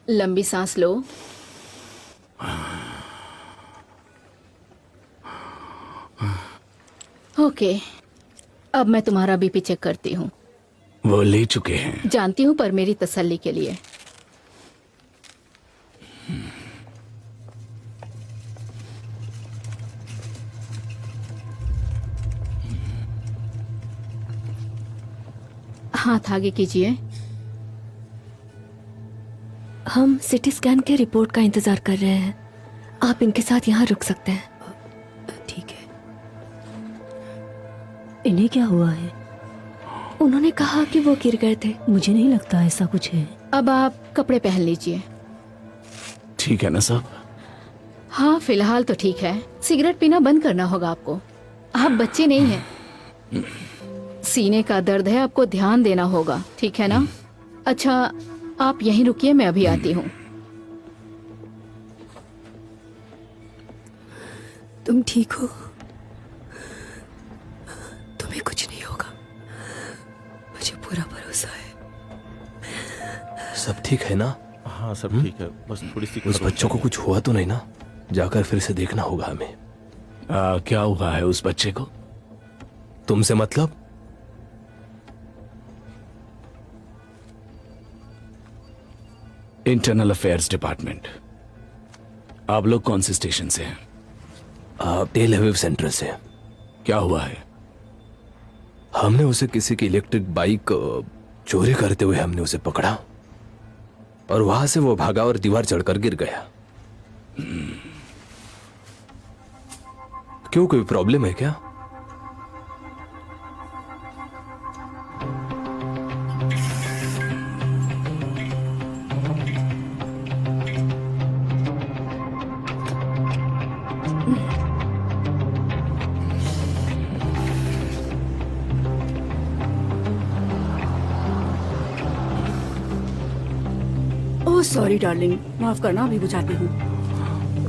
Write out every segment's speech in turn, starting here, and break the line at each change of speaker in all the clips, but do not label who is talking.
लंबी सांस लो। ओके, अब मैं तुम्हारा बीपी चेक करती हूँ।
वो ले चुके हैं।
जानती हूँ, पर मेरी तसल्ली के लिए। हाथ आगे कीजिए।
हम सिटी स्कैन के रिपोर्ट का इंतजार कर रहे हैं। आप इनके साथ यहाँ रुक सकते हैं।
ठीक है। इन्हें क्या हुआ है?
उन्होंने कहा कि वो गिर गए थे।
मुझे नहीं लगता ऐसा कुछ है।
अब आप कपड़े पहन लीजिए।
ठीक है ना सब?
हाँ, फिलहाल तो ठीक है। सिगरेट पीना बंद करना होगा आपको। आप बच्चे नहीं हैं। सीने का दर्द है, आपको ध्यान देना होगा, ठीक है ना? अच्छा, आप यहीं रुकिए, मैं अभी आती हूँ।
तुम ठीक हो? तुम्हें कुछ नहीं होगा, मुझे पूरा भरोसा है।
सब ठीक है ना?
हाँ सब ठीक है, बस थोड़ी सी
उस बच्चों को कुछ हुआ तो नहीं ना? जाकर फिर से देखना होगा हमें।
क्या हुआ है उस बच्चे को?
तुमसे मतलब?
Internal affairs department. आप लोग कौन से स्टेशन से हैं?
टेल अवीव सेंटर से।
क्या हुआ है?
हमने उसे किसी की इलेक्ट्रिक बाइक चोरी करते हुए हमने उसे पकड़ा और वहां से वो भागा और दीवार चढ़कर गिर गया। क्यों, कोई प्रॉब्लम है क्या?
ओह सॉरी डार्लिंग, माफ करना, अभी बुझाती हूँ।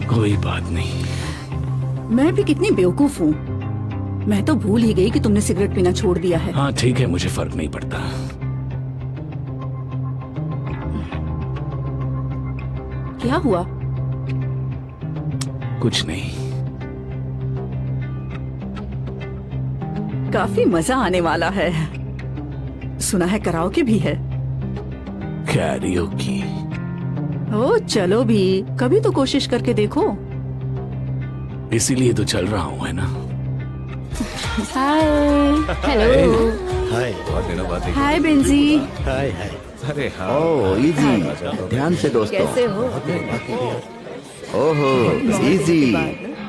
कोई बात नहीं।
मैं भी कितनी बेवकूफ हूँ। मैं तो भूल ही गई कि तुमने सिगरेट पीना छोड़ दिया है।
हाँ ठीक है, मुझे फर्क नहीं पड़ता।
क्या हुआ?
कुछ नहीं।
काफी मजा आने वाला है। सुना है कराओके भी है।
कैरियोकी।
ओ चलो भी, कभी तो कोशिश करके देखो।
इसीलिए तो चल रहा हूँ, है ना?
हाय। हेलो।
हाय, बहुत दिनों बाद देखी।
हाय बेंजी।
हाय हाय। अरे हाँ।
ओह इजी, ध्यान से दोस्तों।
कैसे हो?
ओहो इजी।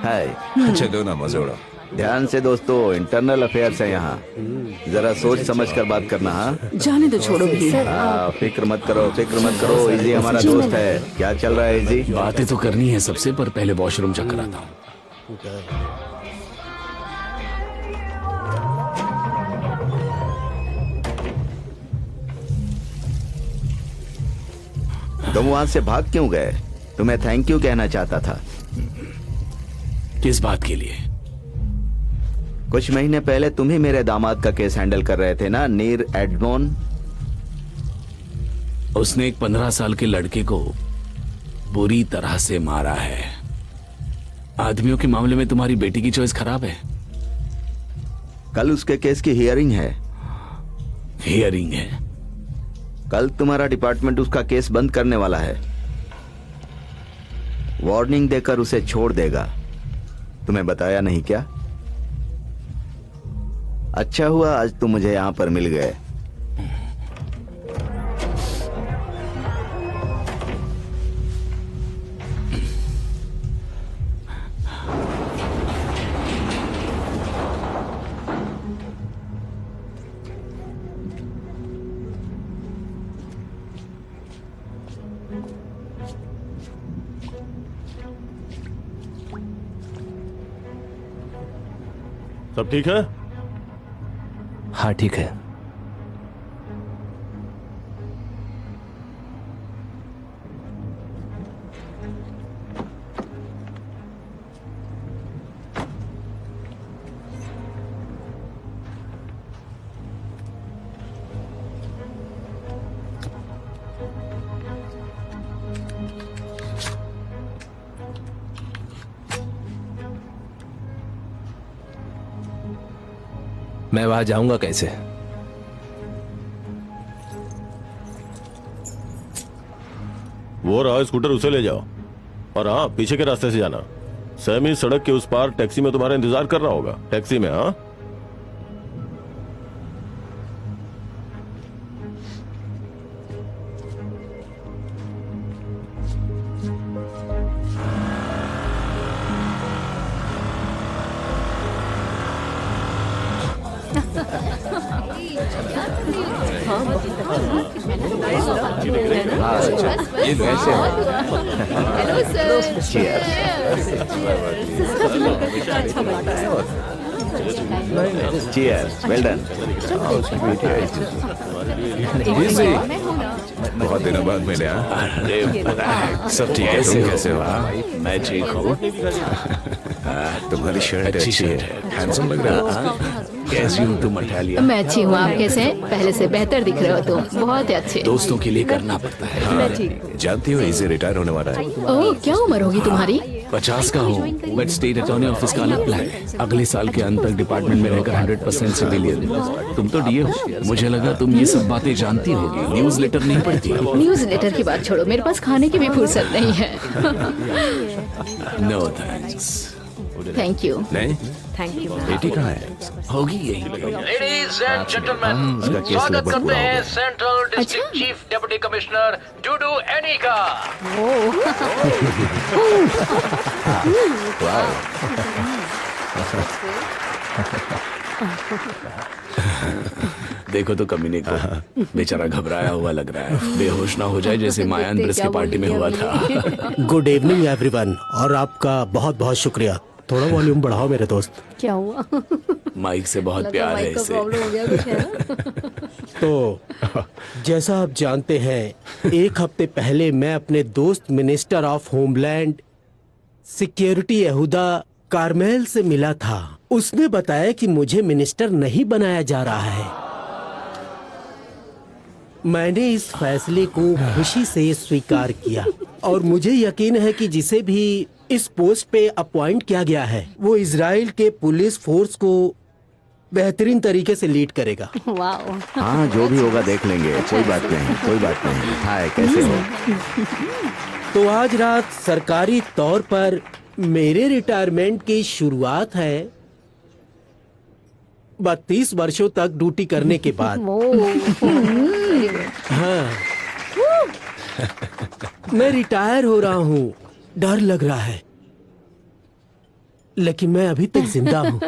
हाय,
अच्छा दो ना, मजे उड़ाओ।
ध्यान से दोस्तों, इंटरनल अफेयर्स है यहाँ। जरा सोच समझ कर बात करना। हाँ
जाने दो, छोड़ो भी।
फिक्र मत करो, फिक्र मत करो। इजी हमारा दोस्त है। क्या चल रहा है इजी?
बातें तो करनी है सबसे, पर पहले वॉशरूम चक्कर आता हूँ।
तुम वहां से भाग क्यों गए? तुम्हें थैंक यू कहना चाहता था।
किस बात के लिए?
कुछ महीने पहले तुम ही मेरे दामाद का केस हैंडल कर रहे थे ना, नीर एडमोन।
उसने एक 15 साल के लड़के को बुरी तरह से मारा है। आदमियों के मामले में तुम्हारी बेटी की चॉइस खराब है।
कल उसके केस की हियरिंग है।
हियरिंग है?
कल तुम्हारा डिपार्टमेंट उसका केस बंद करने वाला है। वार्निंग देकर उसे छोड़ देगा। तुम्हें बताया नहीं क्या? अच्छा हुआ आज तुम मुझे यहां पर मिल गए।
सब ठीक है?
हाँ ठीक है। मैं वहां जाऊंगा कैसे?
वो रहा स्कूटर, उसे ले जाओ। और हाँ, पीछे के रास्ते से जाना। सैमी सड़क के उस पार टैक्सी में तुम्हारा इंतजार कर रहा होगा। टैक्सी में, हाँ।
ये लो।
Hello sir.
Cheers, well done.
बहुत दिनों बाद मिले। हाँ?
अरे
सब ठीक है? तुम कैसे हो?
मैं ठीक हूँ।
तुम्हारी शर्ट
अच्छी शर्ट है।
हैंडसम लग रहा है।
कैसी हूँ तुम अठालिया?
मैं अच्छी हूँ, आप कैसे हैं? पहले से बेहतर दिख रहे हो तुम, बहुत ही अच्छे।
दोस्तों के लिए करना पड़ता है।
जानती हो इसे रिटायर होने वाला है।
ओह, क्या उम्र होगी तुम्हारी?
50 का हूँ, बट स्टेट अटॉर्नी ऑफिस का अलग प्लान है। अगले साल के अंत तक डिपार्टमेंट में रहकर 100% सिविलियन। तुम तो डीए हो, मुझे लगा तुम ये सब बातें जानती होगी। न्यूज लेटर नहीं पढ़ती?
न्यूज लेटर की बात छोड़ो, मेरे पास खाने की भी फुर्सत नहीं है।
No thanks.
Thank you.
नहीं,
थैंक यू।
बेटी कहाँ है?
होगी यही।
लेडीज एंड जेंटलमैन, स्वागत करते हैं central district chief deputy commissioner डूडू एनी का।
देखो तो कमीने को, बेचारा घबराया हुआ लग रहा है। बेहोश ना हो जाए जैसे माया ब्रस की पार्टी में हुआ था।
गुड इवनिंग एवरीवन, और आपका बहुत बहुत शुक्रिया। थोड़ा वॉल्यूम बढ़ाओ मेरे दोस्त।
क्या हुआ?
माइक से बहुत प्यार है इसे।
प्रॉब्लम हो गया कुछ है ना?
तो जैसा आप जानते हैं, एक हफ्ते पहले मैं अपने दोस्त मिनिस्टर ऑफ होमलैंड सिक्योरिटी यहूदा कारमेल से मिला था। उसने बताया कि मुझे मिनिस्टर नहीं बनाया जा रहा है। मैंने इस फैसले को खुशी से स्वीकार किया और मुझे यकीन है कि जिसे भी इस पोस्ट पे अपॉइंट किया गया है वो इजराइल के पुलिस फोर्स को बेहतरीन तरीके से लीड करेगा।
हाँ, जो भी होगा देख लेंगे। कोई बात नहीं, कोई बात नहीं। हाय, कैसे हो?
तो आज रात सरकारी तौर पर मेरे रिटायरमेंट की शुरुआत है 32 वर्षों तक ड्यूटी करने के बाद। हाँ, मैं रिटायर हो रहा हूँ। डर लग रहा है, लेकिन मैं अभी तक जिंदा हूँ।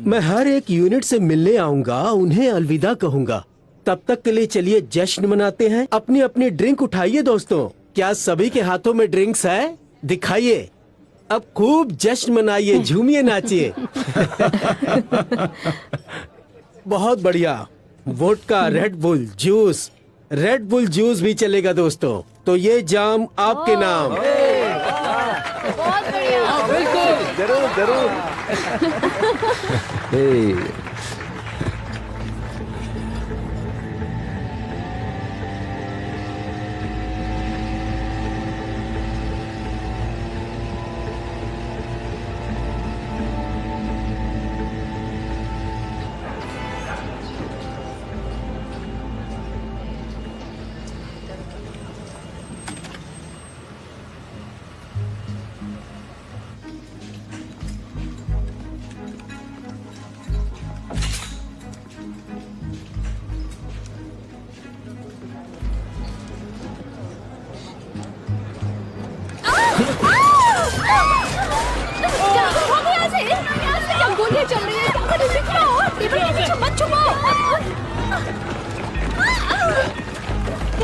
मैं हर एक यूनिट से मिलने आऊंगा, उन्हें अलविदा कहूंगा। तब तक के लिए चलिए जश्न मनाते हैं। अपनी अपनी ड्रिंक उठाइए दोस्तों। क्या सभी के हाथों में ड्रिंक्स है? दिखाइए। अब खूब जश्न मनाइए, झूमिए, नाचिए। बहुत बढ़िया। Vodka, red bull juice, red bull juice भी चलेगा दोस्तों। तो ये जाम आपके नाम।
जरूर जरूर।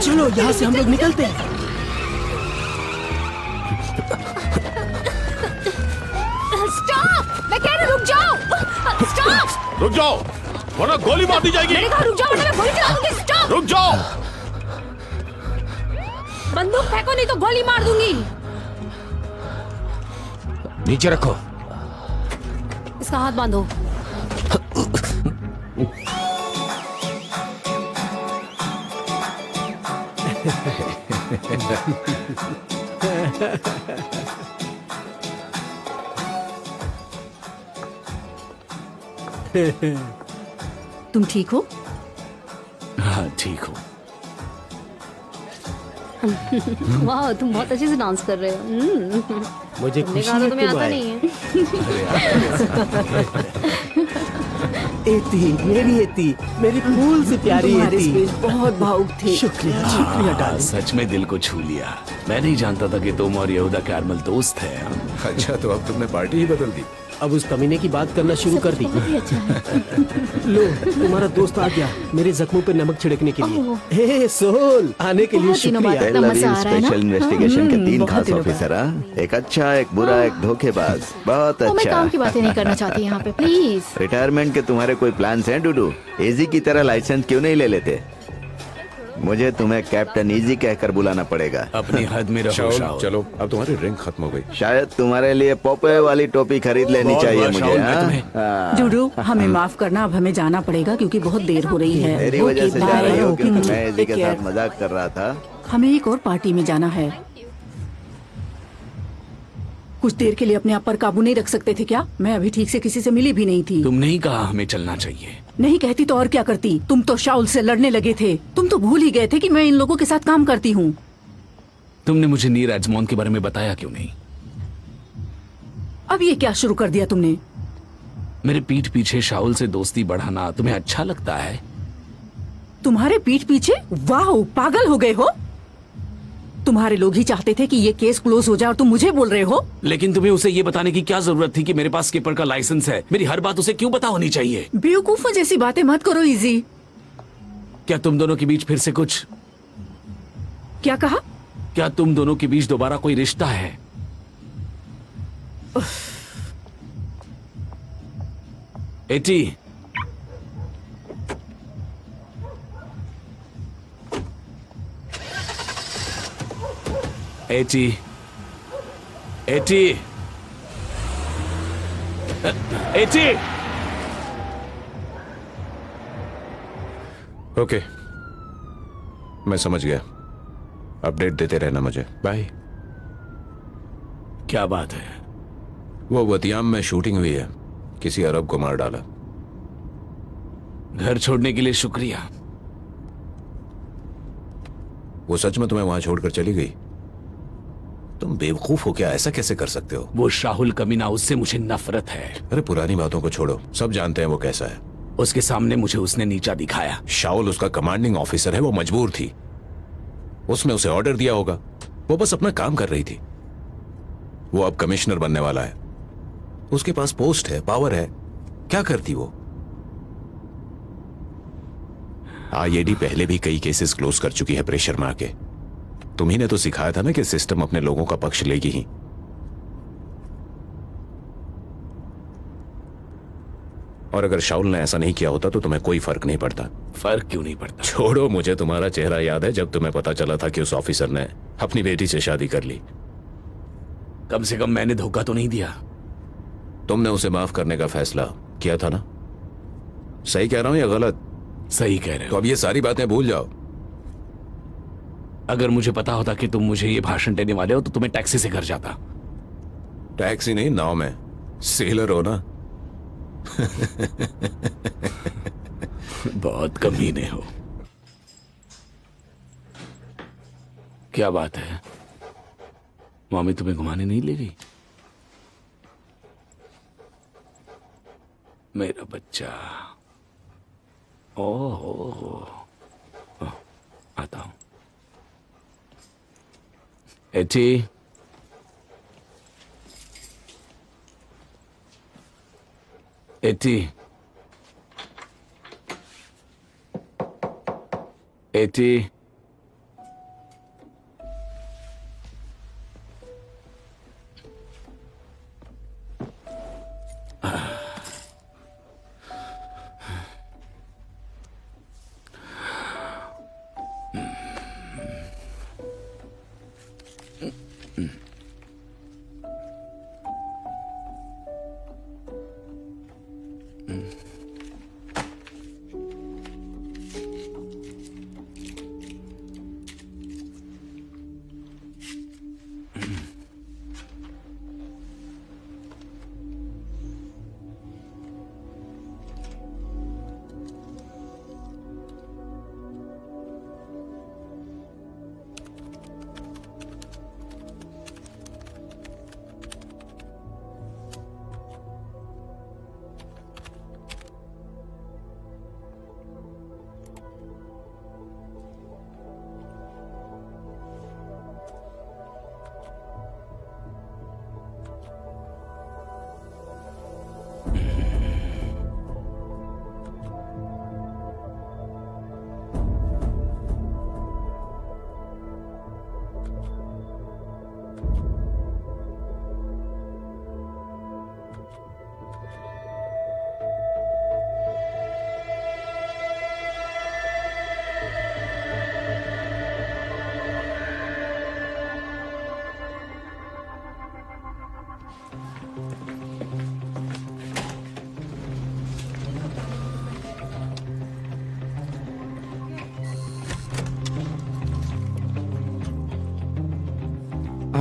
चलो यहाँ से हम लोग निकलते हैं।
स्टॉप! मैं कह रही रुक जाओ। स्टॉप!
रुक जाओ, वरना गोली मार दी जाएगी।
मैंने कहा रुक जाओ, वरना मैं गोली चला दूंगी। स्टॉप!
रुक जाओ।
बंदूक फेंको नहीं तो गोली मार दूंगी।
नीचे रखो।
इसका हाथ बांधो।
तुम ठीक हो?
हाँ ठीक हो।
वाह, तुम बहुत अच्छे से डांस कर रहे हो।
मुझे
तुमने
खुशी
कहा
है
तो तुम्हें
तुम
आता
आए।
नहीं है।
एती, मेरी एती, मेरी फूल से प्यारी
तुम्हारे
एती।
स्पीच बहुत भावुक थे।
शुक्रिया, शुक्रिया
हाँ,
डार्लिंग।
सच में दिल को छू लिया। मैं नहीं जानता था कि तुम और यहूदा कैरमल दोस्त हैं।
अच्छा, तो अब तुमने पार्टी ही बदल दी।
अब उस कमीने की बात करना शुरू कर दी।
बहुत ही अच्छा है।
लो, तुम्हारा दोस्त आ गया मेरे जख्मों पे नमक छिड़कने के लिए। हे सोल, आने के लिए
बहुत दिनों बाद
शुक्रिया।
इतना मजा आ रहा है ना?
स्पेशल इन्वेस्टिगेशन के 3
बहुत
खास
दिनों बाद।
ऑफिसर। एक अच्छा, एक बुरा, एक धोखेबाज। बहुत
वो मैं काम की
अच्छा।
बातें नहीं करना चाहती यहाँ पे, प्लीज।
रिटायरमेंट के तुम्हारे कोई प्लान्स हैं डूडू? इजी की तरह लाइसेंस क्यों नहीं ले लेते? मुझे तुम्हें कैप्टन इजी कहकर बुलाना पड़ेगा।
अपनी हद में रहो शाओल।
चलो, अब तुम्हारी ड्रिंक खत्म हो गई।
शायद तुम्हारे लिए पोपे वाली टोपी खरीद लेनी
बहुत
चाहिए
हुआ,
मुझे।
शाओल, मैं
हाँ?
तुम्हें-
हाँ।
जुडू, हमें माफ करना, अब हमें जाना पड़ेगा क्योंकि बहुत देर हो रही है।
मेरी
ओके,
वजह से जा
बाय।
रही हो क्योंकि मैं इजी
टेक
के
केयर।
साथ मजाक कर रहा था।
हमें एक और पार्टी में जाना है। कुछ देर के लिए अपने आप पर काबू नहीं रख सकते थे क्या? मैं अभी ठीक से किसी से मिली भी नहीं थी।
तुम नहीं कहा हमें चलना चाहिए।
नहीं कहती तो और क्या करती? तुम तो शाउल से लड़ने लगे थे। तुम तो भूल ही गए थे कि मैं इन लोगों के साथ काम करती हूँ।
तुमने मुझे नीर एजमोन के बारे में बताया क्यों नहीं?
अब ये क्या शुरू कर दिया तुमने?
मेरे पीठ पीछे शाउल से दोस्ती बढ़ाना तुम्हें अच्छा लगता है?
तुम्हारे पीठ पीछे? वाह, पागल हो गए हो? तुम्हारे लोग ही चाहते थे कि ये केस क्लोज हो जाए और तुम मुझे बोल रहे हो?
लेकिन तुम्हें उसे ये बताने की क्या जरूरत थी कि मेरे पास स्किपर का लाइसेंस है? मेरी हर बात उसे क्यों पता होनी चाहिए?
बेवकूफों जैसी बातें मत करो इजी।
क्या तुम दोनों के बीच फिर से कुछ?
क्या कहा?
क्या तुम दोनों के बीच दोबारा कोई रिश्ता है? Eighty, eighty, eighty, eighty.
Okay, मैं समझ गया। अपडेट देते रहना मुझे। बाय।
क्या बात है?
वो वतियाम में शूटिंग हुई है, किसी अरब को मार डाला।
घर छोड़ने के लिए शुक्रिया।
वो सच में तुम्हें वहां छोड़कर चली गई? तुम बेवकूफ हो क्या? ऐसा कैसे कर सकते हो?
वो शाहुल कमीना, उससे मुझे नफरत है।
अरे पुरानी बातों को छोड़ो, सब जानते हैं वो कैसा है।
उसके सामने मुझे उसने नीचा दिखाया।
शाउल उसका कमांडिंग ऑफिसर है, वो मजबूर थी। उसने उसे ऑर्डर दिया होगा, वो बस अपना काम कर रही थी। वो अब कमिश्नर बनने वाला है, उसके पास पोस्ट है, पावर है। क्या करती वो? आईएडी पहले भी कई केसेस क्लोज कर चुकी है प्रेशर में आके। तुम्ही ने तो सिखाया था ना कि सिस्टम अपने लोगों का पक्ष लेगी ही। और अगर शाउल ने ऐसा नहीं किया होता तो तुम्हें कोई फर्क नहीं पड़ता।
फर्क क्यों नहीं पड़ता?
छोड़ो, मुझे तुम्हारा चेहरा याद है जब तुम्हें पता चला था कि उस ऑफिसर ने अपनी बेटी से शादी कर ली।
कम से कम मैंने धोखा तो नहीं दिया।
तुमने उसे माफ करने का फैसला किया था ना? सही कह रहा हूं या गलत?
सही कह रहे
तो
हो।
अब ये सारी बातें भूल जाओ।
अगर मुझे पता होता कि तुम मुझे ये भाषण देने वाले हो तो तुम्हें टैक्सी से घर जाता।
टैक्सी नहीं, नाव में। सेलर हो ना।
बहुत कमीने हो। क्या बात है? मम्मी तुम्हें घुमाने नहीं ले गई? मेरा बच्चा। ओह, आता हूं। Eighty, eighty, eighty.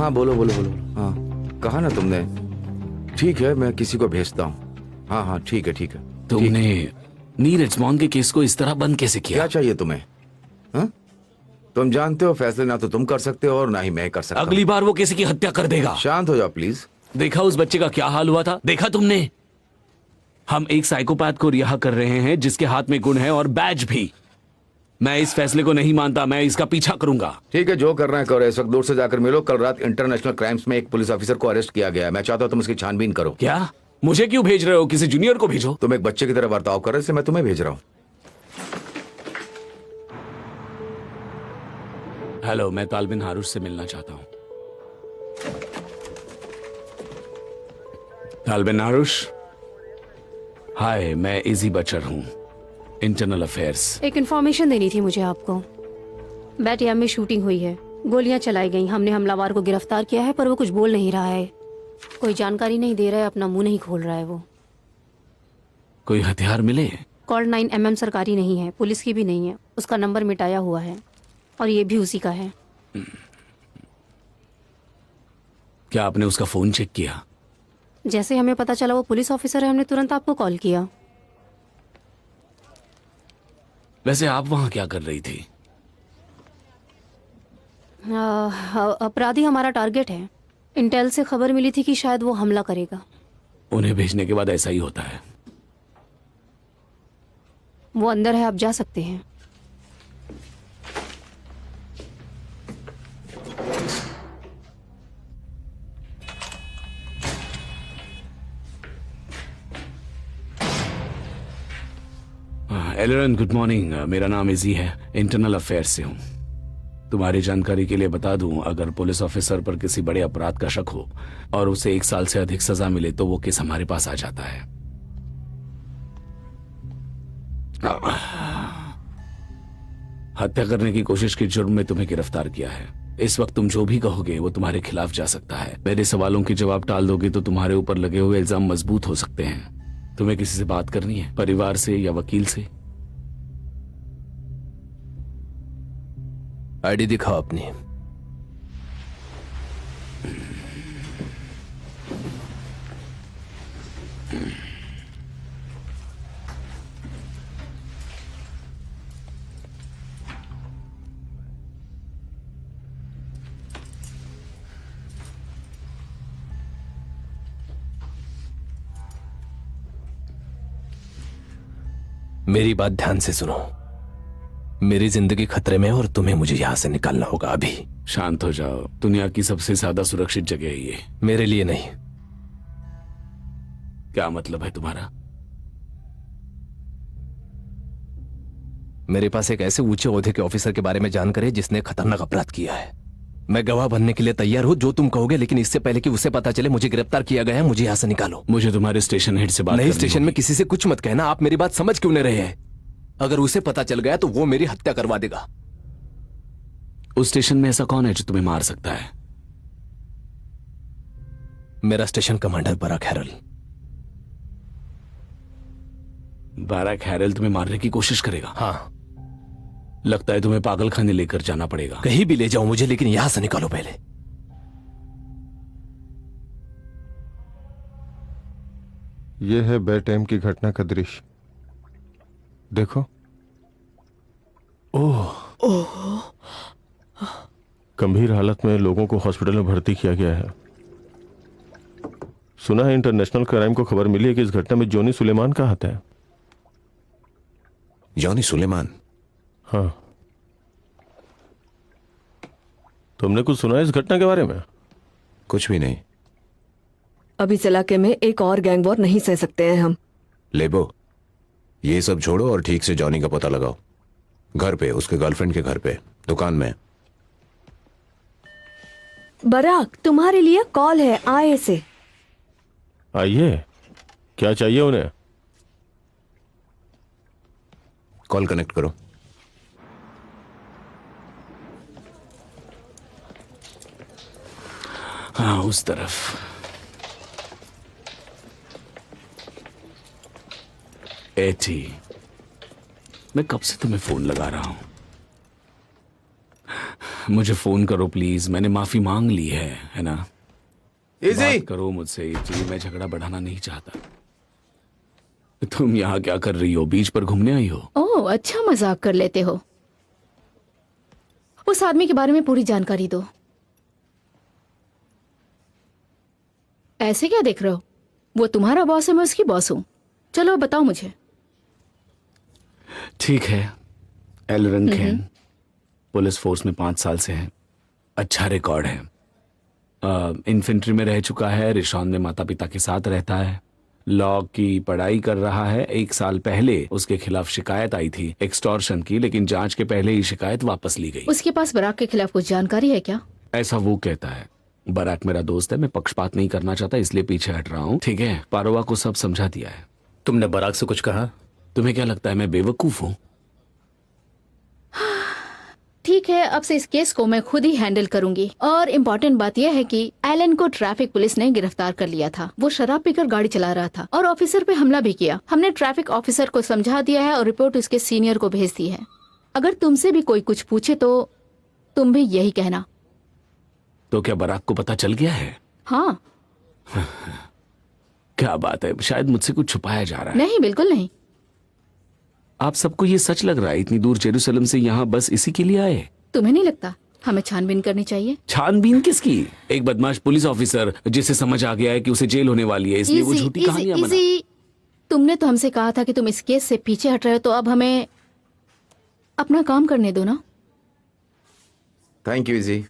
हाँ बोलो बोलो बोलो। हाँ कहा ना तुमने। ठीक है मैं किसी को भेजता हूँ। हाँ हाँ ठीक है ठीक है।
तुमने नीरज मॉन के केस को इस तरह बंद कैसे किया?
क्या चाहिए तुम्हें? हाँ? तुम जानते हो फैसले ना तो तुम कर सकते हो और ना ही मैं कर सकता।
अगली बार वो किसी की हत्या कर देगा।
शांत हो जाओ प्लीज।
देखा उस बच्चे का क्या हाल हुआ था? देखा तुमने? हम एक साइकोपैथ को रिहा कर रहे हैं जिसके हाथ में गुण है और बैज भी। मैं इस फैसले को नहीं मानता, मैं इसका पीछा करूंगा।
ठीक है जो करना है करो। इस वक्त दूर से जाकर मिलो। कल रात इंटरनेशनल क्राइम्स में एक पुलिस ऑफिसर को अरेस्ट किया गया है। मैं चाहता हूँ तुम उसकी छानबीन करो।
क्या? मुझे क्यों भेज रहे हो? किसी जूनियर को भेजो।
तुम एक बच्चे की तरह बर्ताव कर रहे हो इसलिए मैं तुम्हें भेज रहा हूँ।
हेलो, मैं तालबिन हारूश से मिलना चाहता हूँ। तालबिन हारूश। हाय, मैं इजी बचर हूँ, इंटरनल अफेयर्स।
एक इन्फॉर्मेशन देनी थी मुझे आपको। बैटिया में शूटिंग हुई है, गोलियां चलाई गई। हमने हमलावर को गिरफ्तार किया है पर वो कुछ बोल नहीं रहा है, कोई जानकारी नहीं दे रहा है, अपना मुंह नहीं खोल रहा है वो।
कोई हथियार मिले?
कॉल 9mm सरकारी नहीं है, पुलिस की भी नहीं है। उसका नंबर मिटाया हुआ है और ये भी उसी का है।
क्या आपने उसका फोन चेक किया?
जैसे हमें पता चला वो पुलिस ऑफिसर है, हमने तुरंत आपको कॉल किया।
वैसे आप वहां क्या कर रही थी?
अपराधी हमारा टारगेट है। इंटेल से खबर मिली थी कि शायद वो हमला करेगा।
उन्हें भेजने के बाद ऐसा ही होता है।
वो अंदर है, आप जा सकते हैं।
एलरन, गुड मॉर्निंग। मेरा नाम इजी है, इंटरनल अफेयर्स से हूँ। तुम्हारी जानकारी के लिए बता दूं, अगर पुलिस ऑफिसर पर किसी बड़े अपराध का शक हो और उसे 1 साल से अधिक सजा मिले तो वो केस हमारे पास आ जाता है। हत्या करने की कोशिश के जुर्म में तुम्हें गिरफ्तार किया है। इस वक्त तुम जो भी कहोगे वो तुम्हारे खिलाफ जा सकता है। मेरे सवालों के जवाब टाल दोगे तो तुम्हारे ऊपर लगे हुए इल्जाम मजबूत हो सकते हैं। तुम्हें किसी से बात करनी है, परिवार से या वकील से?
आईडी दिखाओ अपनी। मेरी बात ध्यान से सुनो। मेरी जिंदगी खतरे में है और तुम्हें मुझे यहां से निकालना होगा अभी।
शांत हो जाओ, दुनिया की सबसे ज्यादा सुरक्षित जगह है ये।
मेरे लिए नहीं।
क्या मतलब है तुम्हारा?
मेरे पास एक ऐसे ऊंचे ओहदे के ऑफिसर के बारे में जानकारी है जिसने खतरनाक अपराध किया है। मैं गवाह बनने के लिए तैयार हूं, जो तुम कहोगे, लेकिन इससे पहले कि उसे पता चले मुझे गिरफ्तार किया गया है, मुझे यहां से निकालो।
मुझे तुम्हारे स्टेशन हेड से बात
नहीं,
करनी
स्टेशन
होगी।
में किसी से कुछ मत कहना। आप मेरी बात समझ क्यों नहीं रहे हैं? अगर उसे पता चल गया तो वो मेरी हत्या करवा देगा।
उस स्टेशन में ऐसा कौन है जो तुम्हें मार सकता है?
मेरा स्टेशन कमांडर बराक हैरल।
बराक हैरल तुम्हें मारने की कोशिश करेगा?
हाँ।
लगता है तुम्हें पागल खाने लेकर जाना पड़ेगा।
कहीं भी ले जाओ मुझे, लेकिन यहां से निकालो पहले।
यह है बेड टाइम की घटना का दृश्य। देखो।
ओह।
गंभीर हालत में लोगों को हॉस्पिटल में भर्ती किया गया है। सुना है इंटरनेशनल क्राइम को खबर मिली है कि इस घटना में जॉनी सुलेमान का हाथ है।
जॉनी सुलेमान?
हाँ। तुमने कुछ सुना है इस घटना के बारे में?
कुछ भी नहीं।
अब इस इलाके में एक और गैंग वॉर नहीं सह सकते हैं हम।
लेबो, ये सब छोड़ो और ठीक से जॉनी का पता लगाओ। घर पे, उसके गर्लफ्रेंड के घर पे, दुकान में।
बराक, तुम्हारे लिए कॉल है आए से।
आइए, क्या चाहिए उन्हें?
कॉल कनेक्ट करो।
हाँ, उस तरफ। एटी, मैं कब से तुम्हें फोन लगा रहा हूं। मुझे फोन करो प्लीज, मैंने माफी मांग ली है ना? बात करो मुझसे, इसलिए मैं झगड़ा बढ़ाना नहीं चाहता। तुम यहाँ क्या कर रही हो? बीच पर घूमने आई हो?
ओह अच्छा, मजाक कर लेते हो। उस आदमी के बारे में पूरी जानकारी दो। ऐसे क्या देख रहे हो? वो तुम्हारा बॉस है, मैं उसकी बॉस हूं। चलो बताओ मुझे।
ठीक है, एलरन खेन पुलिस फोर्स में 5 साल से है, अच्छा रिकॉर्ड है। इन्फेंट्री में रह चुका है, रिशॉन में माता पिता के साथ रहता है, लॉ की पढ़ाई कर रहा है। 1 साल पहले उसके खिलाफ शिकायत आई थी एक्सटॉर्शन की, लेकिन जांच के पहले ही शिकायत वापस ली गई।
उसके पास बराक के खिलाफ कुछ जानकारी है क्या?
ऐसा वो कहता है। बराक मेरा दोस्त है, मैं पक्षपात नहीं करना चाहता, इसलिए पीछे हट रहा हूँ। ठीक है, पारोवा को सब समझा दिया है।
तुमने बराक से कुछ कहा?
तुम्हें क्या लगता है मैं बेवकूफ हूँ?
ठीक है, अब से इस केस को मैं खुद ही हैंडल करूंगी। और इम्पोर्टेंट बात यह है कि एलन को ट्रैफिक पुलिस ने गिरफ्तार कर लिया था। वो शराब पीकर गाड़ी चला रहा था और ऑफिसर पे हमला भी किया। हमने ट्रैफिक ऑफिसर को समझा दिया है और रिपोर्ट उसके सीनियर को भेज दी है। अगर तुमसे भी कोई कुछ पूछे तो तुम भी यही कहना।
तो क्या बराक को पता चल गया है?
हाँ।
क्या बात है, शायद मुझसे कुछ छुपाया जा रहा है।
नहीं, बिल्कुल नहीं।
आप सबको ये सच लग रहा है? इतनी दूर जेरूसलम से यहाँ बस इसी के लिए आए?
तुम्हें नहीं लगता हमें छानबीन करनी चाहिए?
छानबीन किसकी? एक बदमाश पुलिस ऑफिसर जिसे समझ आ गया है कि उसे जेल होने वाली है, इसलिए वो झूठी कहानियां बना।
तुमने तो हमसे कहा था कि तुम इस केस से पीछे हट रहे हो, तो अब हमें अपना काम करने दो ना।
Thank you easy.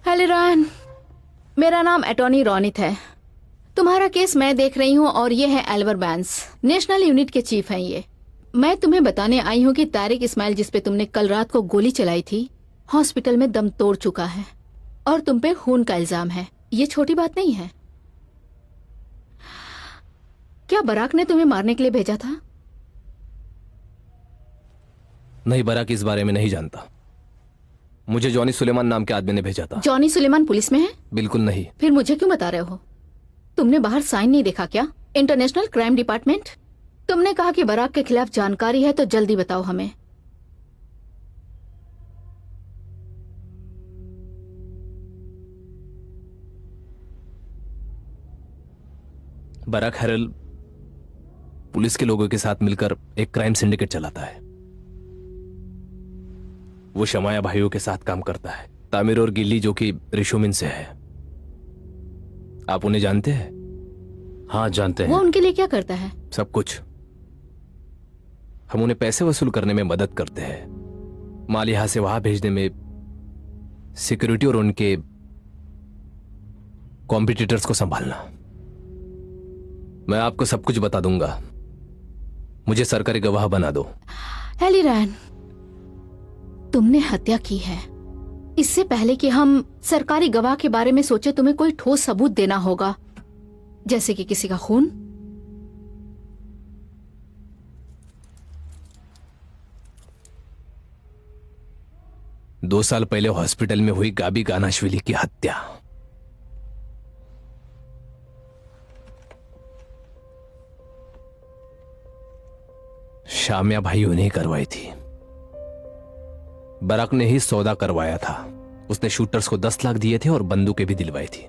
हेलो रान, मेरा नाम अटॉर्नी रोनित है। तुम्हारा केस मैं देख रही हूँ और ये है एल्वर बैंस, नेशनल यूनिट के चीफ हैं ये। मैं तुम्हें बताने आई हूँ कि तारिक इस्माइल, जिस पे तुमने कल रात को गोली चलाई थी, हॉस्पिटल में दम तोड़ चुका है और तुम पे खून का इल्जाम है। ये छोटी बात नहीं है। क्या बराक ने तुम्हें मारने के लिए भेजा था?
नहीं, बराक इस बारे में नहीं जानता। मुझे जॉनी सुलेमान नाम के आदमी ने भेजा था।
जॉनी सुलेमान पुलिस में है?
बिल्कुल नहीं।
फिर मुझे क्यों बता रहे हो? तुमने बाहर साइन नहीं देखा क्या? International crime department. तुमने कहा कि बराक के खिलाफ जानकारी है, तो जल्दी बताओ हमें।
बराक हैरल पुलिस के लोगों के साथ मिलकर एक क्राइम सिंडिकेट चलाता है। वो शमाया भाइयों के साथ काम करता है, तामिर और गिल्ली, जो कि रिशोमिन से है। आप उन्हें जानते हैं?
हाँ, जानते हैं।
वो उनके लिए क्या करता है?
सब कुछ। हम उन्हें पैसे वसूल करने में मदद करते हैं, माल यहां से वहां भेजने में, सिक्योरिटी और उनके कॉम्पिटिटर्स को संभालना। मैं आपको सब कुछ बता दूंगा, मुझे सरकारी गवाह बना दो।
हेलीरैन, तुमने हत्या की है। इससे पहले कि हम सरकारी गवाह के बारे में सोचे, तुम्हें कोई ठोस सबूत देना होगा, जैसे कि किसी का खून।
दो साल पहले हॉस्पिटल में हुई गाबी गानाशविली की हत्या। शामिया भाइयों ने करवाई थी। बराक ने ही सौदा करवाया था। उसने शूटर्स को 10 लाख दिए थे और बंदूकें भी दिलवाई थी।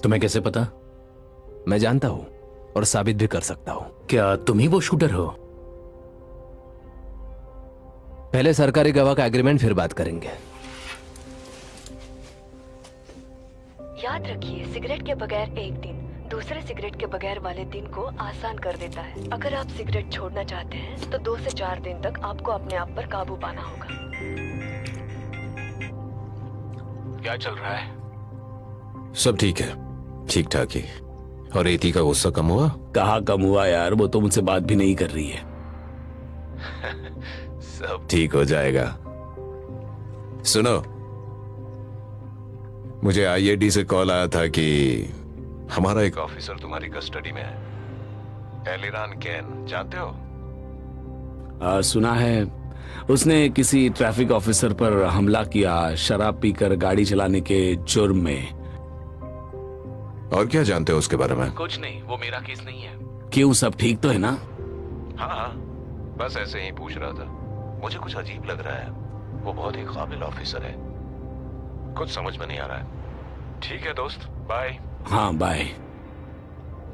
तुम्हें कैसे पता?
मैं जानता हूं और साबित भी कर सकता हूं।
क्या तुम ही वो शूटर हो?
पहले सरकारी गवाह का एग्रीमेंट, फिर बात करेंगे।
याद रखिए, सिगरेट के बगैर एक दिन दूसरे सिगरेट के बगैर वाले दिन को आसान कर देता है। अगर आप सिगरेट छोड़ना चाहते हैं तो 2 से 4 दिन तक आपको अपने आप पर काबू पाना होगा।
क्या चल रहा है?
सब ठीक है, ठीक ठाक ही। और एती का गुस्सा कम हुआ?
कहाँ कम हुआ यार, वो तो मुझसे बात भी नहीं कर रही है।
सब ठीक हो जाएगा। सुनो, मुझे आईएडी से कॉल आया था कि हमारा एक ऑफिसर तुम्हारी कस्टडी में है। एलिरान केन, जानते हो?
सुना है, उसने किसी ट्रैफिक ऑफिसर पर हमला किया शराब पीकर गाड़ी चलाने के जुर्म में।
और क्या जानते हो उसके बारे में?
कुछ नहीं, वो मेरा केस नहीं है। क्यों, सब ठीक तो है ना?
हाँ, बस ऐसे ही पूछ रहा था। मुझे कुछ अजीब लग रहा है। वो बहुत ही काबिल ऑफिसर है, कुछ समझ में नहीं आ रहा है। ठीक है दोस्त, बाय।
हाँ बाय।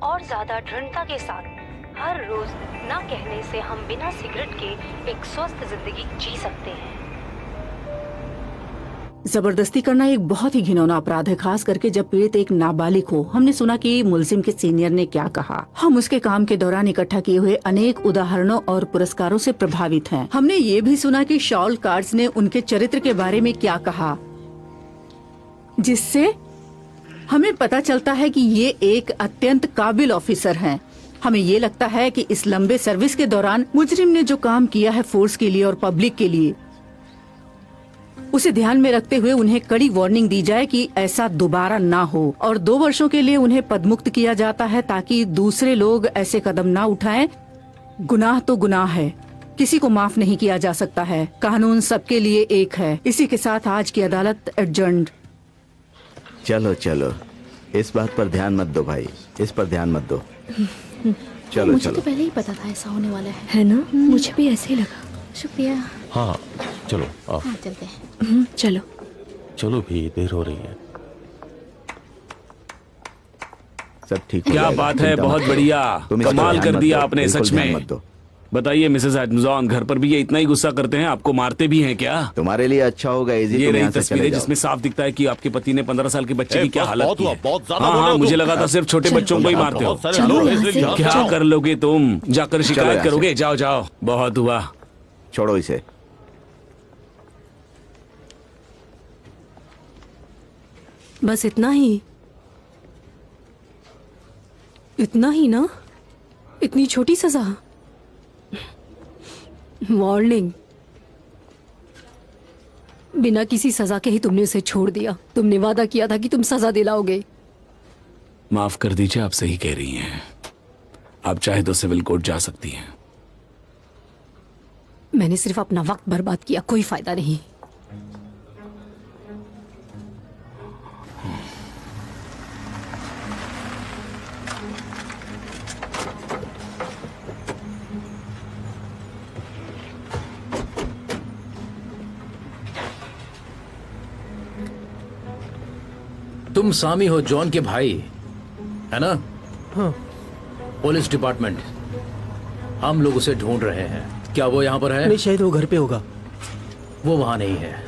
और ज्यादा दृढ़ता के साथ हर रोज ना कहने से हम बिना सिगरेट के एक स्वस्थ जिंदगी जी सकते हैं।
जबरदस्ती करना एक बहुत ही घिनौना अपराध है, खास करके जब पीड़ित एक नाबालिग हो। हमने सुना कि मुलजिम के सीनियर ने क्या कहा। हम उसके काम के दौरान इकट्ठा किए हुए अनेक उदाहरणों और पुरस्कारों से प्रभावित हैं। हमने ये भी सुना कि शॉल कार्ड्स ने उनके चरित्र के बारे में क्या कहा, जिससे हमें पता चलता है कि ये एक अत्यंत काबिल ऑफिसर हैं। हमें ये लगता है कि इस लंबे सर्विस के दौरान मुजरिम ने जो काम किया है फोर्स के लिए और पब्लिक के लिए, उसे ध्यान में रखते हुए उन्हें कड़ी वार्निंग दी जाए कि ऐसा दोबारा ना हो। और 2 वर्षों के लिए उन्हें पदमुक्त किया जाता है ताकि दूसरे लोग ऐसे कदम ना उठाएं। गुनाह तो गुनाह है, किसी को माफ नहीं किया जा सकता है। कानून सबके लिए एक है। इसी के साथ आज की अदालत एडजर्न्ड।
चलो चलो, इस बात पर ध्यान मत दो भाई, इस पर ध्यान मत दो। चलो
मुझे
चलो।
तो पहले ही पता था ऐसा होने वाला
है ना? मुझे भी ऐसे ही लगा।
शुक्रिया।
हाँ चलो आओ।
हाँ चलते हैं।
चलो
चलो भी, देर हो रही है।
सब ठीक हो
क्या
जाएगा,
बात है,
चिंता
बहुत
मत करो।
बढ़िया,
तुम इस पर
कमाल
ध्यान
कर
मत
दिया
दो,
आपने
बिल्कुल
सच
ध्यान
में।
मत दो।
बताइए मिसेस एडमजॉन, घर पर भी ये इतना ही गुस्सा करते हैं? आपको मारते भी हैं क्या?
तुम्हारे लिए अच्छा होगा इजी,
ये
तुम
रही
यहाँ से
तस्वीरें
चले जाओ।
जिसमें साफ दिखता है कि आपके पति ने 15 साल के बच्चे
ए,
की क्या
बस
हालत
बहुत
की
हुआ,
है।
बहुत ज्यादा
हाँ
बोल रहे
हाँ,
हो
मुझे
तुम।
लगा था सिर्फ छोटे बच्चों को ही मारते हो।
बहुत सारे
चलो
लोग हैं,
यहाँ
इसलिए
से,
ध्यान
क्या
रखो।
कर लोगे तुम? जाकर शिकायत
यहाँ से।
करोगे? जाओ जाओ, बहुत हुआ।
छोड़ो इसे।
बस इतना ही? इतना ही ना? इतनी छोटी सजा? वार्निंग। बिना किसी सजा के ही तुमने उसे छोड़ दिया। तुमने वादा किया था कि तुम सजा दिलाओगे।
माफ कर दीजिए, आप सही कह रही हैं। आप चाहे तो सिविल कोर्ट जा सकती हैं।
मैंने सिर्फ अपना वक्त बर्बाद किया, कोई फायदा नहीं।
तुम सामी हो जॉन के भाई, है ना?
हाँ।
पुलिस डिपार्टमेंट, हम लोग उसे ढूंढ रहे हैं। क्या वो यहाँ पर है?
नहीं, शायद वो घर पे होगा।
वो वहां नहीं है।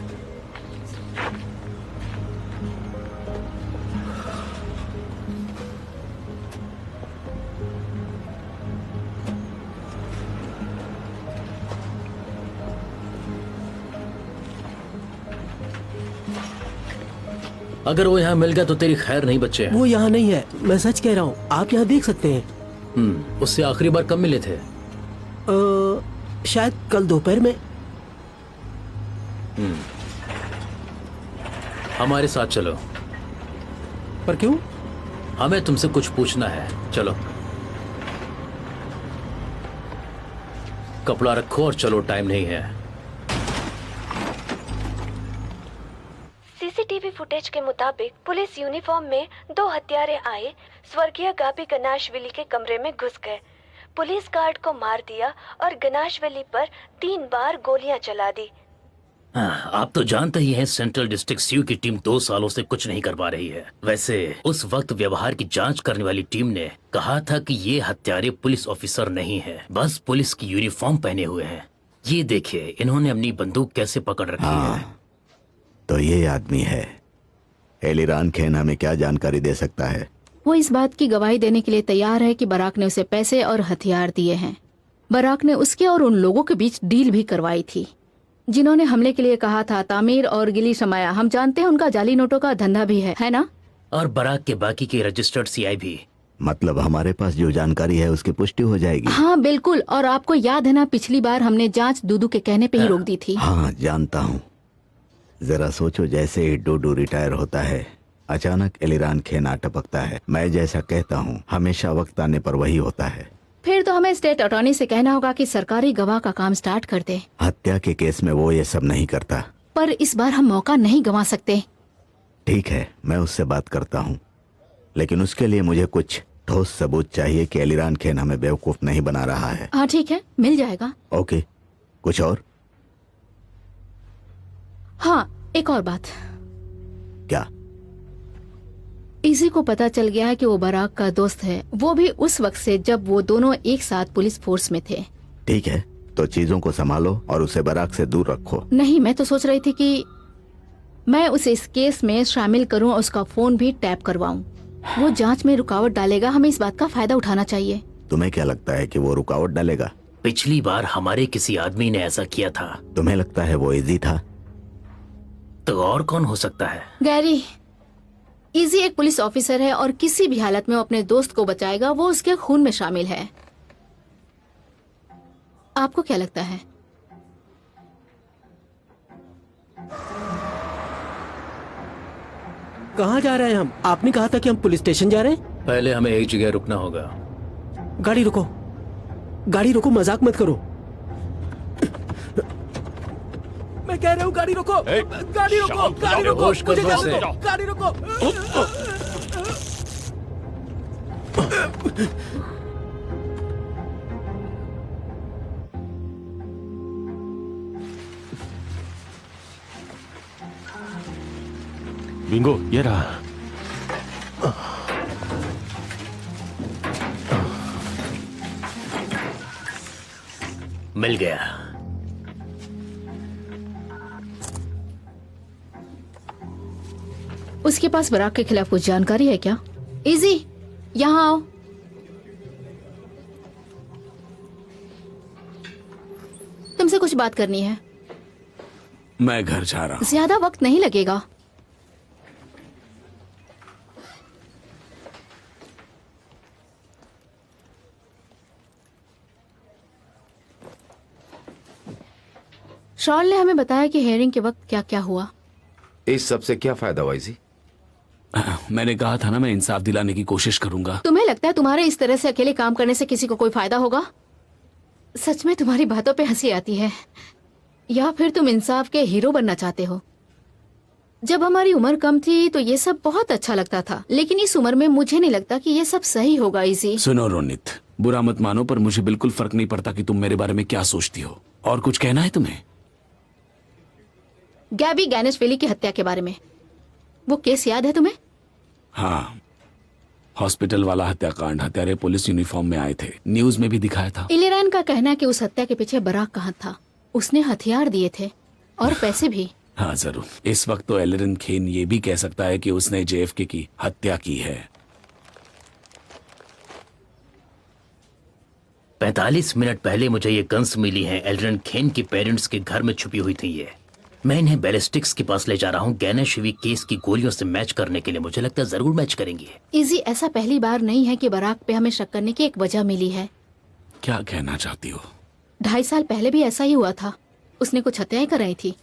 अगर वो यहाँ मिल गया तो तेरी खैर नहीं बच्चे।
वो यहाँ नहीं है, मैं सच कह रहा हूँ। आप यहाँ देख सकते हैं।
उससे आखिरी बार कब मिले थे?
शायद कल दोपहर में।
हमारे साथ चलो।
पर क्यों?
हमें तुमसे कुछ पूछना है, चलो। कपड़ा रखो और चलो, टाइम नहीं है।
सीसीटीवी फुटेज के मुताबिक पुलिस यूनिफॉर्म में 2 हत्यारे आए, स्वर्गीय गाबी गनाशविली के कमरे में घुस गए, पुलिस गार्ड को मार दिया और गनाशविली पर 3 बार गोलियां चला दी।
आप तो जानते ही हैं सेंट्रल डिस्ट्रिक्ट सीयू की टीम 2 सालों से कुछ नहीं कर पा रही है। वैसे उस वक्त व्यवहार की जांच करने वाली टीम ने कहा था कि ये हत्यारे पुलिस ऑफिसर नहीं है, बस पुलिस की यूनिफॉर्म पहने हुए हैं। ये देखिए, इन्होंने अपनी बंदूक कैसे पकड़ रखी है।
तो ये आदमी है। एलिरान खेन हमें क्या जानकारी दे सकता है?
वो इस बात की गवाही देने के लिए तैयार है कि बराक ने उसे पैसे और हथियार दिए हैं। बराक ने उसके और उन लोगों के बीच डील भी करवाई थी जिन्होंने हमले के लिए कहा था। तामीर और गिली शमाया, हम जानते हैं उनका जाली नोटों का धंधा भी है ना?
और बराक के बाकी के रजिस्टर्ड सीआई भी।
मतलब हमारे पास जो जानकारी है उसकी पुष्टि हो जाएगी।
हाँ बिल्कुल। और आपको याद है ना, पिछली बार हमने जांच दूदू के कहने पे ही रोक दी थी।
हाँ जानता हूँ। जरा सोचो, जैसे ही डूडू रिटायर होता है अचानक एलिरान खेन आ टपकता है। मैं जैसा कहता हूँ हमेशा वक्त आने पर वही होता है।
फिर तो हमें स्टेट अटॉर्नी से कहना होगा कि सरकारी गवाह का काम स्टार्ट कर दे।
हत्या के केस में वो ये सब नहीं करता।
पर इस बार हम मौका नहीं गंवा सकते।
ठीक है, मैं उससे बात करता हूँ, लेकिन उसके लिए मुझे कुछ ठोस सबूत चाहिए कि एलिरान खेन हमें बेवकूफ नहीं बना रहा है।
हाँ ठीक है, मिल जाएगा।
ओके, कुछ और?
हाँ, एक और बात।
क्या?
इसी को पता चल गया है कि वो बराक का दोस्त है, वो भी उस वक्त से जब वो दोनों एक साथ पुलिस फोर्स में थे।
ठीक है, तो चीजों को संभालो और उसे बराक से दूर रखो।
नहीं, मैं तो सोच रही थी कि मैं उसे इस केस में शामिल करूं और उसका फोन भी टैप करवाऊं। वो जांच में रुकावट डालेगा, हमें इस बात का फायदा उठाना चाहिए।
तुम्हें क्या लगता है कि वो रुकावट डालेगा?
पिछली बार हमारे किसी आदमी ने ऐसा किया था।
तुम्हें लगता है वो इजी था?
तो और कौन हो सकता है?
गैरी, इजी एक पुलिस ऑफिसर है और किसी भी हालत में वो अपने दोस्त को बचाएगा। वो उसके खून में शामिल है। आपको क्या लगता है?
कहाँ जा रहे हैं हम? आपने कहा था कि हम पुलिस स्टेशन जा रहे हैं।
पहले हमें एक जगह रुकना होगा।
गाड़ी रुको, गाड़ी रुको, मजाक मत करो। मैं कह रहा हूँ गाड़ी रुको, गाड़ी रुको, गाड़ी रुको, मुझे जाने दो, गाड़ी रुको।
बिंगो, ये रहा।
मिल गया।
उसके पास बराक के खिलाफ कुछ जानकारी है क्या? इजी, यहाँ आओ। तुमसे कुछ बात करनी है।
मैं घर जा रहा हूँ।
ज्यादा वक्त नहीं लगेगा। शॉल ने हमें बताया कि हेयरिंग के वक्त क्या क्या हुआ।
इस सब से क्या फायदा हुआ इसी?
मैंने कहा था ना, मैं इंसाफ दिलाने की कोशिश करूंगा।
तुम्हें लगता है तुम्हारे इस तरह से अकेले काम करने से किसी को कोई फायदा होगा? सच में तुम्हारी बातों पे हंसी आती है। या फिर तुम इंसाफ के हीरो बनना चाहते हो? जब हमारी उम्र कम थी तो ये सब बहुत अच्छा लगता था, लेकिन इस उम्र में मुझे नहीं लगता कि ये सब सही होगा। इसी
सुनो रोनित, बुरा मत मानो, पर मुझे बिल्कुल फर्क नहीं पड़ता कि तुम मेरे बारे में क्या सोचती हो। और कुछ कहना है तुम्हें?
गैबी गैनेशविली की हत्या के बारे में। वो केस याद है तुम्हें?
हाँ, हॉस्पिटल वाला हत्याकांड। हत्यारे पुलिस यूनिफॉर्म में आए थे, न्यूज में भी दिखाया था।
इलेरान का कहना है कि उस हत्या के पीछे बराक का हाथ था। उसने हथियार दिए थे और पैसे भी।
हाँ जरूर। इस वक्त तो एलिरन खेन ये भी कह सकता है कि उसने जेएफके की हत्या की है।
45 मिनट पहले मुझे ये गन्स मिली हैं। एलिरन खेन के पेरेंट्स के घर में छुपी हुई थी ये। मैं इन्हें बैलिस्टिक्स के पास ले जा रहा हूँ गैनेशवी केस की गोलियों से मैच करने के लिए। मुझे लगता है जरूर मैच करेंगी।
इजी, ऐसा पहली बार नहीं है कि बराक पे हमें शक करने की एक वजह मिली है।
क्या कहना चाहती हो?
2.5 साल पहले भी ऐसा ही हुआ था। उसने कुछ हत्याएं कराई थी।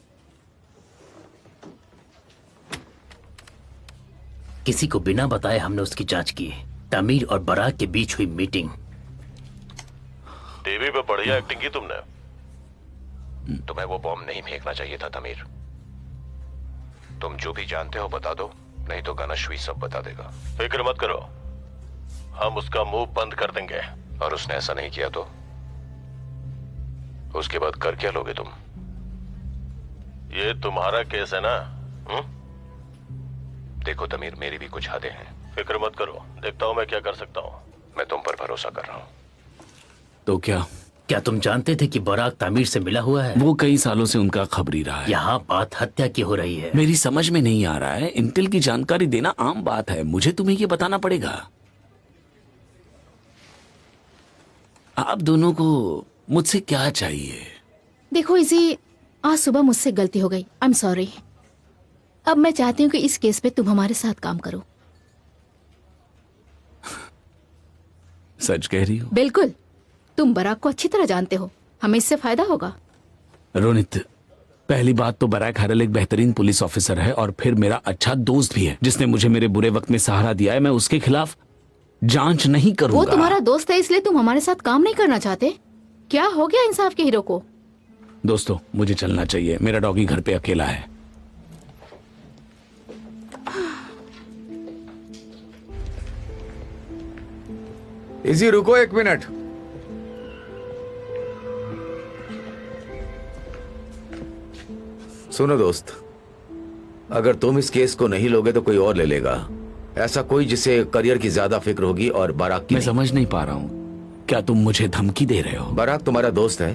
किसी को बिना बताए हमने उसकी जांच की। तमीर और बराक के बीच हुई मीटिंग।
टीवी पे बढ़िया एक्टिंग की तुमने।
तुम्हें वो बॉम्ब नहीं फेंकना चाहिए था तमीर। तुम जो भी जानते हो बता दो, नहीं तो गैनेशवी सब बता देगा।
फिक्र मत करो, हम उसका मुंह बंद कर देंगे।
और उसने ऐसा नहीं किया तो उसके बाद कर क्या लोगे तुम?
ये तुम्हारा केस है ना?
देखो तमीर, मेरी भी कुछ हदें हैं।
फिक्र मत करो, देखता हूँ मैं क्या कर सकता हूँ।
मैं तुम पर भरोसा कर रहा हूँ।
तो क्या
तुम जानते थे कि बराक तामीर से मिला हुआ है?
वो कई सालों से उनका खबरी रहा है।
यहाँ बात हत्या की हो रही है।
मेरी समझ में नहीं आ रहा है। इंटेल की जानकारी देना आम बात है, मुझे तुम्हें ये बताना पड़ेगा। आप दोनों को मुझसे क्या चाहिए?
देखो इजी, आज सुबह मुझसे गलती हो गई। I am sorry. अब मैं चाहती हूँ कि इस केस पे तुम हमारे साथ काम करो।
सच कह रही हो?
बिल्कुल। तुम बराक को अच्छी तरह जानते हो, हमें इससे फायदा होगा।
रोनित, पहली बात तो बराक हरल एक बेहतरीन पुलिस ऑफिसर है और फिर मेरा अच्छा दोस्त भी है, जिसने मुझे मेरे बुरे वक्त में सहारा दिया है। मैं उसके खिलाफ जांच नहीं
वो
करूंगा।
तुम्हारा दोस्त है इसलिए तुम हमारे साथ काम नहीं करना चाहते? क्या हो गया इंसाफ के हीरो को?
दोस्तों मुझे चलना चाहिए, मेरा डॉगी घर पे अकेला है।
इजी रुको 1 मिनट। सुनो दोस्त, अगर तुम इस केस को नहीं लोगे तो कोई और ले लेगा। ऐसा कोई जिसे करियर की ज्यादा फिक्र होगी और बाराक की
मैं
नहीं।
समझ नहीं पा रहा हूँ, क्या तुम मुझे धमकी दे रहे हो?
बाराक तुम्हारा दोस्त है,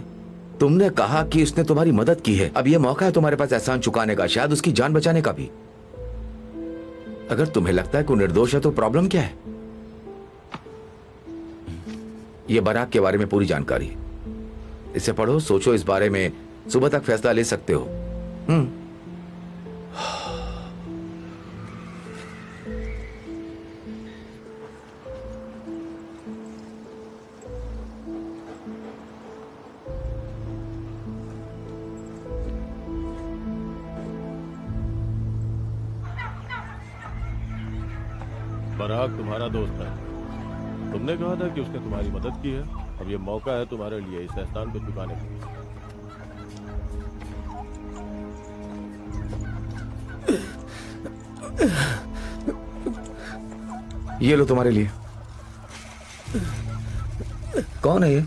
तुमने कहा कि उसने तुम्हारी मदद की है। अब यह मौका है तुम्हारे पास एहसान चुकाने का, शायद उसकी जान बचाने का भी। अगर तुम्हें लगता है कि वो निर्दोष है तो प्रॉब्लम क्या है? यह बाराक के बारे में पूरी जानकारी, इसे पढ़ो, सोचो इस बारे में, सुबह तक फैसला ले सकते हो।
बराक तुम्हारा दोस्त है, तुमने कहा था कि उसने तुम्हारी मदद की है। अब ये मौका है तुम्हारे लिए इस एहसान को चुकाने का।
ये लो तुम्हारे लिए। कौन है ये?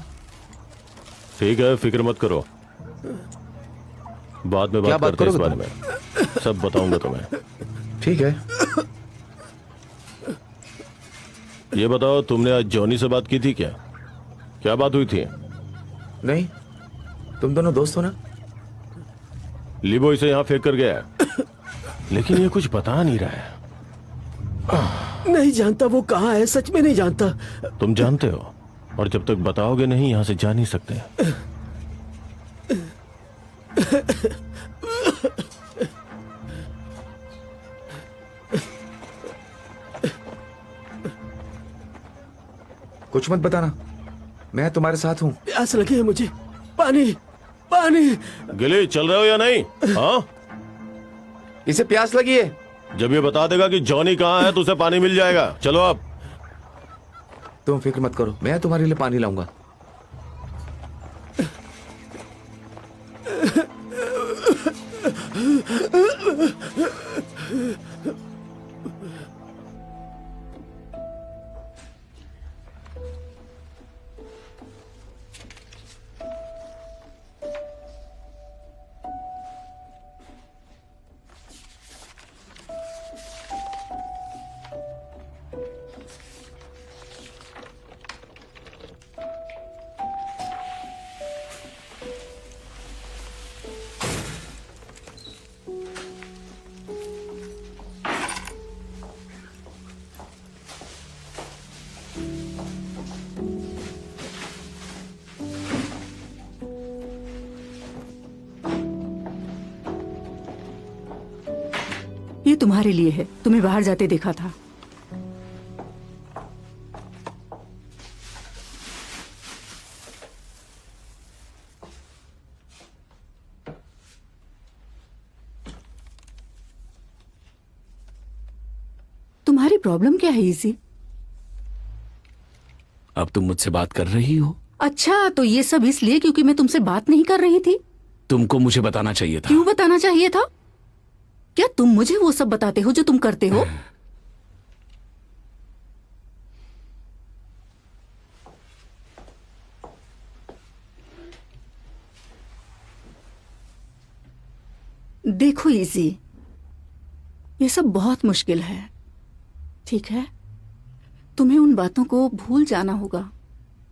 ठीक है, फिक्र मत करो, बाद में
क्या
बात
बात
करते हैं इस
करोगे
बारे में, सब बताऊंगा तुम्हें।
ठीक है।
ये बताओ, तुमने आज जॉनी से बात की थी क्या? क्या बात हुई थी?
नहीं, तुम दोनों दोस्त हो ना?
लिबो इसे यहाँ फेंक कर गया है, लेकिन ये कुछ बता नहीं रहा है।
नहीं जानता वो कहाँ है, सच में नहीं जानता।
तुम जानते हो, और जब तक बताओगे नहीं यहाँ से जा नहीं सकते।
कुछ मत बताना, मैं तुम्हारे साथ हूँ।
प्यास लगी है मुझे, पानी पानी।
गिली, चल रहे हो या नहीं? हाँ,
इसे प्यास लगी है।
जब ये बता देगा कि जॉनी कहाँ है तो उसे पानी मिल जाएगा। चलो अब।
तुम फिक्र मत करो, मैं तुम्हारे लिए पानी लाऊंगा।
ये तुम्हारे लिए है, तुम्हें बाहर जाते देखा था। तुम्हारी प्रॉब्लम क्या है इजी?
अब तुम मुझसे बात कर रही हो?
अच्छा, तो ये सब इसलिए क्योंकि मैं तुमसे बात नहीं कर रही थी?
तुमको मुझे बताना चाहिए था।
क्यों बताना चाहिए था? क्या तुम मुझे वो सब बताते हो जो तुम करते हो? देखो इजी, ये सब बहुत मुश्किल है, ठीक है? तुम्हें उन बातों को भूल जाना होगा।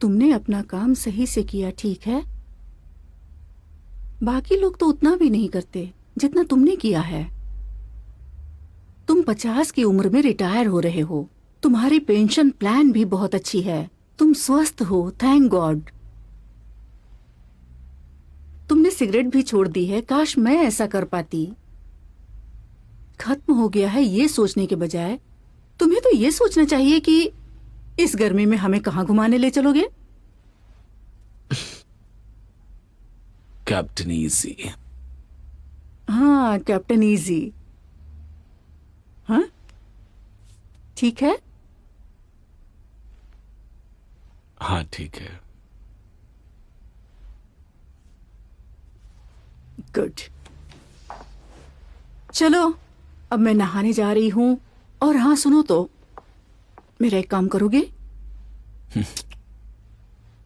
तुमने अपना काम सही से किया, ठीक है? बाकी लोग तो उतना भी नहीं करते जितना तुमने किया है। तुम 50 की उम्र में रिटायर हो रहे हो, तुम्हारी पेंशन प्लान भी बहुत अच्छी है, तुम स्वस्थ हो, थैंक गॉड। तुमने सिगरेट भी छोड़ दी है, काश मैं ऐसा कर पाती। खत्म हो गया है ये सोचने के बजाय तुम्हें तो ये सोचना चाहिए कि इस गर्मी में हमें कहाँ घुमाने ले चलोगे?
Captain easy.
हाँ, कैप्टन इजी। हाँ, ठीक है।
हाँ ठीक है।
गुड। चलो अब मैं नहाने जा रही हूँ। और हाँ सुनो तो, मेरा एक काम करोगे?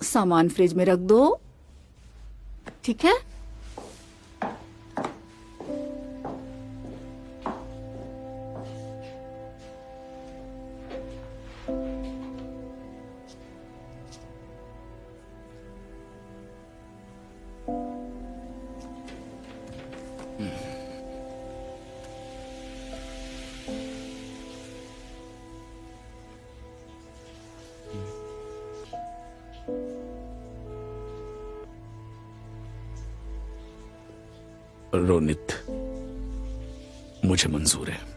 सामान फ्रिज में रख दो, ठीक है?
रोनित, मुझे मंजूर है।